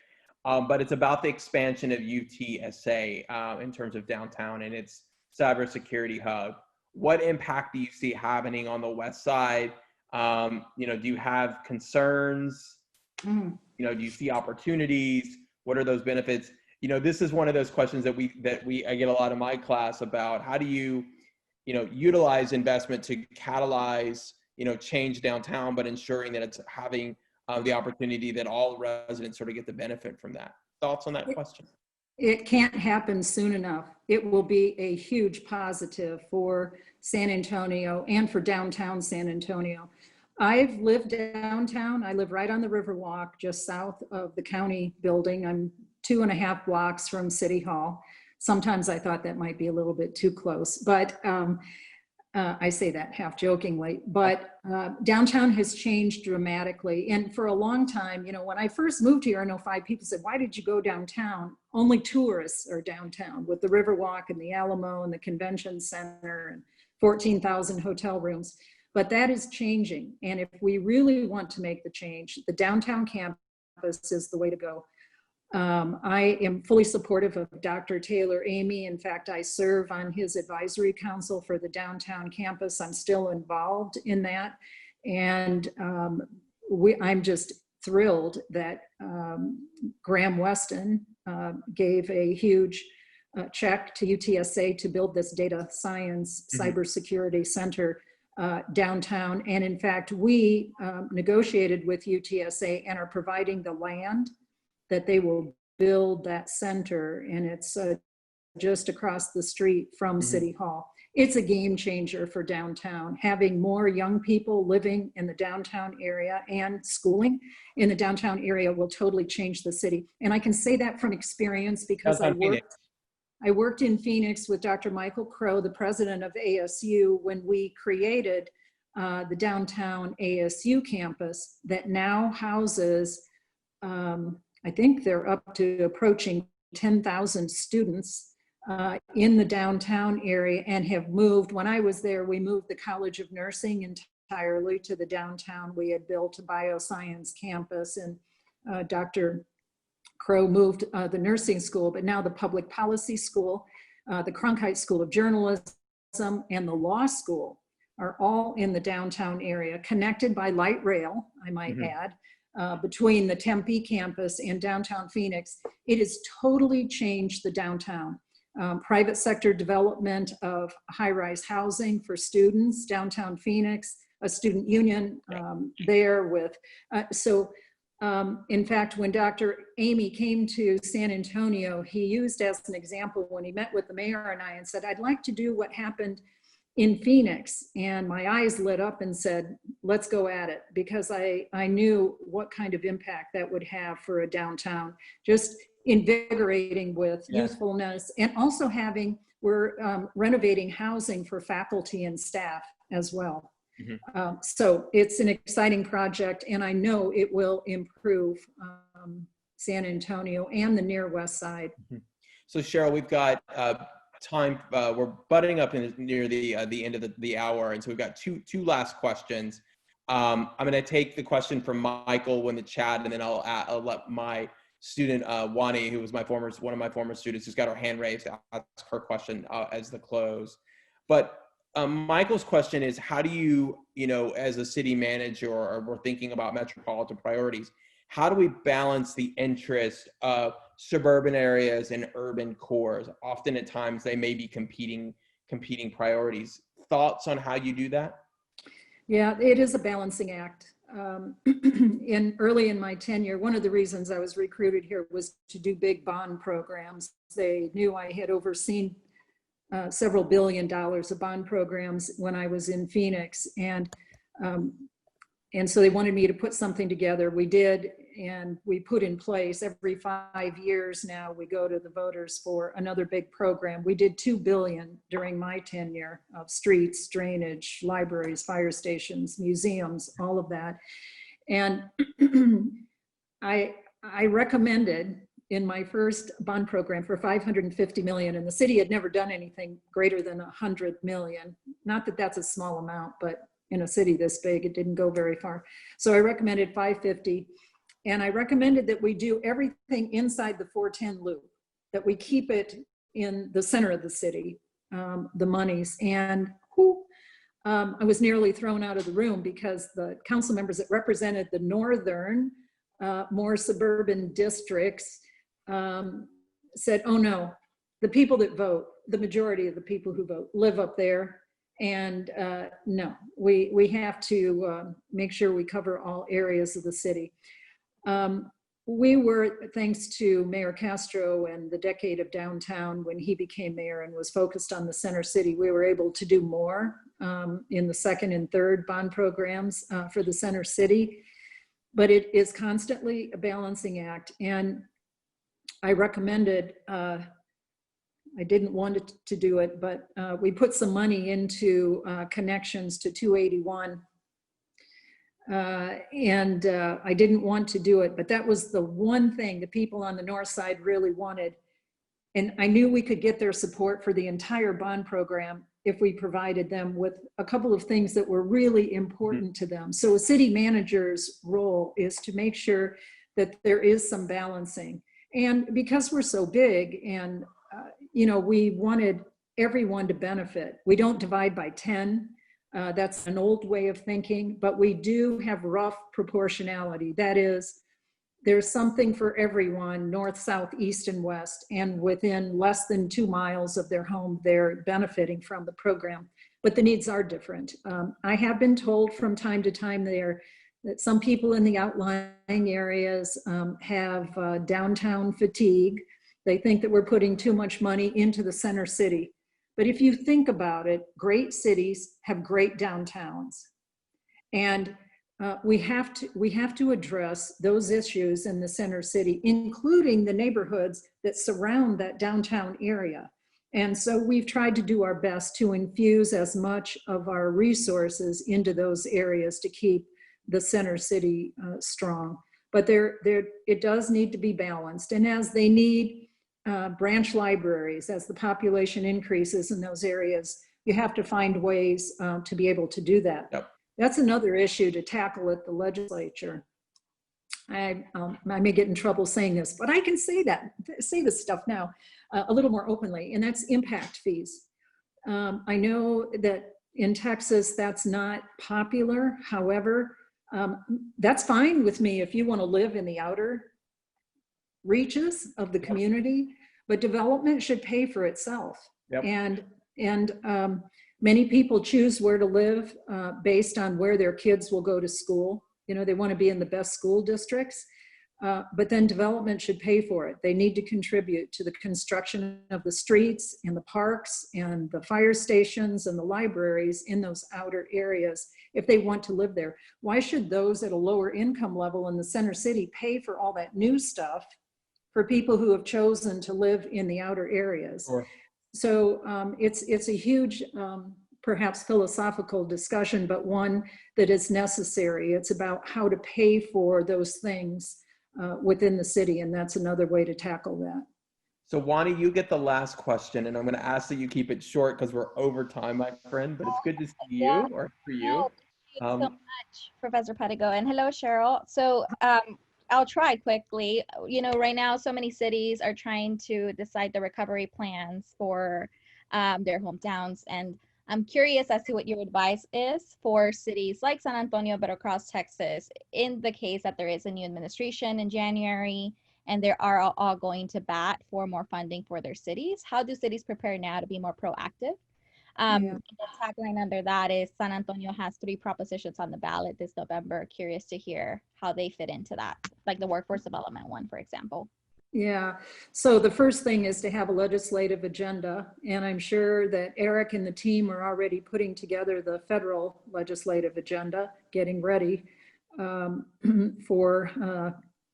Speaker 1: But it's about the expansion of UTSA in terms of downtown and its cybersecurity hub. What impact do you see happening on the west side? Do you have concerns? Do you see opportunities? What are those benefits? This is one of those questions that I get a lot in my class about how do you utilize investment to catalyze, change downtown, but ensuring that it's having the opportunity that all residents sort of get the benefit from that. Thoughts on that question?
Speaker 3: It can't happen soon enough. It will be a huge positive for San Antonio and for downtown San Antonio. I've lived downtown. I live right on the Riverwalk, just south of the county building. I'm 2.5 blocks from City Hall. Sometimes I thought that might be a little bit too close, but I say that half jokingly, but downtown has changed dramatically. And for a long time, when I first moved here in 05, people said, why did you go downtown? Only tourists are downtown, with the Riverwalk and the Alamo and the Convention Center and 14,000 hotel rooms. But that is changing. And if we really want to make the change, the downtown campus is the way to go. I am fully supportive of Dr. Taylor Amy. In fact, I serve on his advisory council for the downtown campus. I'm still involved in that. And I'm just thrilled that Graham Weston gave a huge check to UTSA to build this data science cybersecurity center downtown. And in fact, we negotiated with UTSA and are providing the land that they will build that center, and it's just across the street from City Hall. It's a game changer for downtown. Having more young people living in the downtown area and schooling in the downtown area will totally change the city. And I can say that from experience because I worked in Phoenix with Dr. Michael Crow, the president of ASU, when we created the downtown ASU campus that now houses I think they're up to approaching 10,000 students in the downtown area and have moved. When I was there, we moved the College of Nursing entirely to the downtown. We had built a bioscience campus, and Dr. Crow moved the nursing school, but now the public policy school, the Cronkite School of Journalism, and the law school are all in the downtown area, connected by light rail, I might add. Between the Tempe campus and downtown Phoenix, it has totally changed the downtown. Private sector development of high-rise housing for students, downtown Phoenix, a student union there with, in fact, when Dr. Amy came to San Antonio, he used as an example when he met with the mayor and I and said, I'd like to do what happened in Phoenix, and my eyes lit up and said, let's go at it, because I knew what kind of impact that would have for a downtown, just invigorating with youthfulness, and also we're renovating housing for faculty and staff as well. So it's an exciting project, and I know it will improve San Antonio and the near west side.
Speaker 1: So Sheryl, we've got time, we're butting up near the end of the hour, and so we've got two last questions. I'm going to take the question from Michael in the chat, and then I'll let my student Wani, who was one of my former students, who's got her hand raised, ask her question as the close. But Michael's question is, how do you, as a city manager, or we're thinking about metropolitan priorities, how do we balance the interest of suburban areas and urban cores? Often at times they may be competing priorities. Thoughts on how you do that?
Speaker 3: Yeah, it is a balancing act. Early in my tenure, one of the reasons I was recruited here was to do big bond programs. They knew I had overseen several $1 billion of bond programs when I was in Phoenix, and so they wanted me to put something together. We did, and we put in place every 5 years now, we go to the voters for another big program. We did $2 billion during my tenure of streets, drainage, libraries, fire stations, museums, all of that. And I recommended in my first bond program for $550 million, and the city had never done anything greater than $100 million. Not that that's a small amount, but in a city this big, it didn't go very far. So I recommended 550, and I recommended that we do everything inside the 410 loop, that we keep it in the center of the city, the monies. And I was nearly thrown out of the room because the council members that represented the northern, more suburban districts said, oh no, the people that vote, the majority of the people who vote live up there. And no, we have to make sure we cover all areas of the city. We were, thanks to Mayor Castro and the decade of downtown, when he became mayor and was focused on the center city, we were able to do more in the second and third bond programs for the center city. But it is constantly a balancing act. And I recommended, I didn't want to do it, but we put some money into connections to 281. I didn't want to do it, but that was the one thing the people on the north side really wanted. And I knew we could get their support for the entire bond program if we provided them with a couple of things that were really important to them. So a city manager's role is to make sure that there is some balancing. And because we're so big and, you know, we wanted everyone to benefit. We don't divide by 10. That's an old way of thinking, but we do have rough proportionality. That is, there's something for everyone, north, south, east, and west, and within less than 2 miles of their home, they're benefiting from the program, but the needs are different. I have been told from time to time that some people in the outlying areas have downtown fatigue. They think that we're putting too much money into the center city. But if you think about it, great cities have great downtowns. And we have to address those issues in the center city, including the neighborhoods that surround that downtown area. And so we've tried to do our best to infuse as much of our resources into those areas to keep the center city strong. But it does need to be balanced. And as they need branch libraries, as the population increases in those areas, you have to find ways to be able to do that. Yep. That's another issue to tackle at the legislature. I may get in trouble saying this, but I can say this stuff now a little more openly, and that's impact fees. I know that in Texas that's not popular. However, that's fine with me if you want to live in the outer reaches of the community, but development should pay for itself. Yep. And many people choose where to live based on where their kids will go to school. You know, they want to be in the best school districts, but then development should pay for it. They need to contribute to the construction of the streets and the parks and the fire stations and the libraries in those outer areas if they want to live there. Why should those at a lower income level in the center city pay for all that new stuff for people who have chosen to live in the outer areas? Sure. So it's a huge, perhaps philosophical discussion, but one that is necessary. It's about how to pay for those things within the city, and that's another way to tackle that.
Speaker 1: So Wani, you get the last question, and I'm going to ask that you keep it short because we're over time, my friend, but it's good to see you or for you.
Speaker 4: Thank you so much, Professor Pedigo, and hello, Sheryl. So I'll try quickly. You know, right now, so many cities are trying to decide the recovery plans for their hometowns. And I'm curious as to what your advice is for cities like San Antonio, but across Texas, in the case that there is a new administration in January, and they are all going to bat for more funding for their cities. How do cities prepare now to be more proactive? The tagline under that is San Antonio has 3 propositions on the ballot this November. Curious to hear how they fit into that, like the workforce development one, for example.
Speaker 3: Yeah, so the first thing is to have a legislative agenda, and I'm sure that Eric and the team are already putting together the federal legislative agenda, getting ready for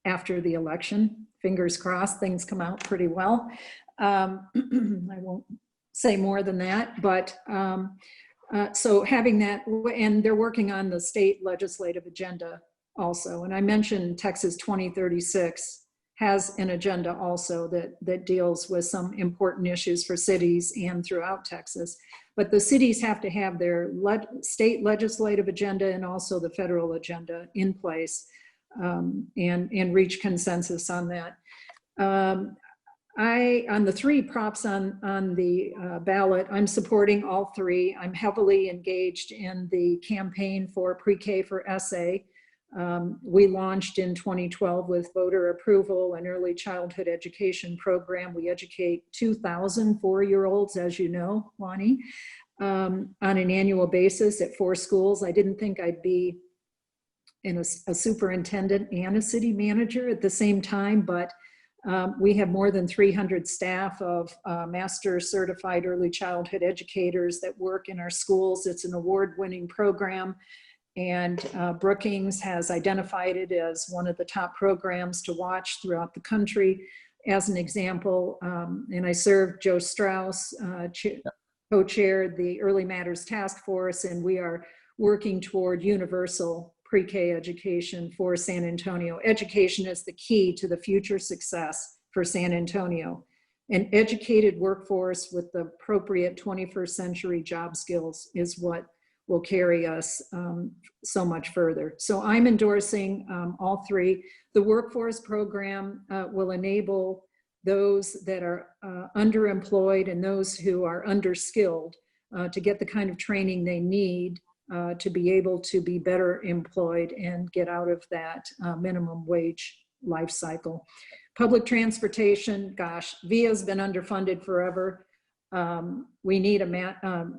Speaker 3: after the election. Fingers crossed, things come out pretty well. I won't say more than that, but so having that, and they're working on the state legislative agenda also. And I mentioned Texas 2036 has an agenda also that deals with some important issues for cities and throughout Texas. But the cities have to have their state legislative agenda and also the federal agenda in place and reach consensus on that. On the 3 props on the ballot, I'm supporting all 3. I'm heavily engaged in the campaign for pre-K for essay. We launched in 2012 with voter approval and early childhood education program. We educate 2,000 4-year-olds, as you know, Wani. on an annual basis at 4 schools. I didn't think I'd be in a superintendent and a city manager at the same time, but we have more than 300 staff of master certified early childhood educators that work in our schools. It's an award-winning program, and Brookings has identified it as one of the top programs to watch throughout the country. As an example, and I served Joe Strauss, co-chaired the Early Matters Task Force, and we are working toward universal pre-K education for San Antonio. Education is the key to the future success for San Antonio. An educated workforce with the appropriate 21st century job skills is what will carry us so much further. So I'm endorsing all 3. The workforce program will enable those that are underemployed and those who are underskilled to get the kind of training they need to be able to be better employed and get out of that minimum wage life cycle. Public transportation, gosh, VIA's been underfunded forever. We need a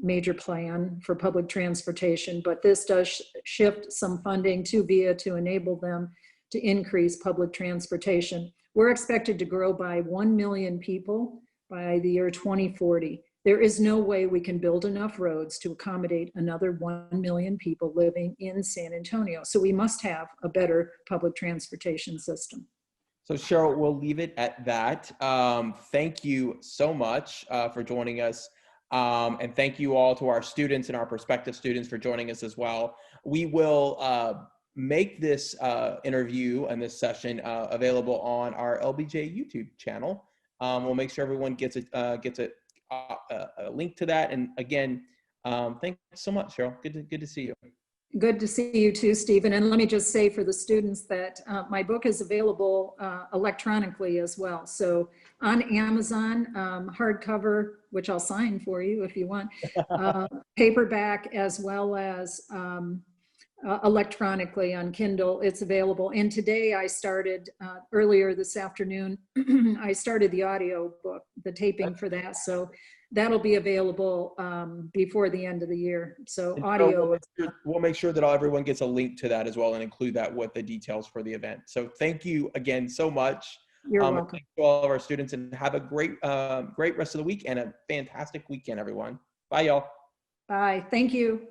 Speaker 3: major plan for public transportation, but this does shift some funding to VIA to enable them to increase public transportation. We're expected to grow by 1 million people by the year 2040. There is no way we can build enough roads to accommodate another 1 million people living in San Antonio. So we must have a better public transportation system.
Speaker 1: So Sheryl, we'll leave it at that. Thank you so much for joining us. And thank you all to our students and our prospective students for joining us as well. We will make this interview and this session available on our LBJ YouTube channel. We'll make sure everyone gets a link to that. And again, thanks so much, Sheryl. Good to see you.
Speaker 3: Good to see you too, Stephen. And let me just say for the students that my book is available electronically as well. So on Amazon, hardcover, which I'll sign for you if you want, paperback, as well as electronically on Kindle. It's available. And today I started, earlier this afternoon, I started the audio book, the taping for that. So that'll be available before the end of the year. So audio.
Speaker 1: We'll make sure that everyone gets a link to that as well and include that with the details for the event. So thank you again so much.
Speaker 3: You're welcome.
Speaker 1: Thank you to all of our students, and have a great rest of the week and a fantastic weekend, everyone. Bye, y'all.
Speaker 3: Bye. Thank you.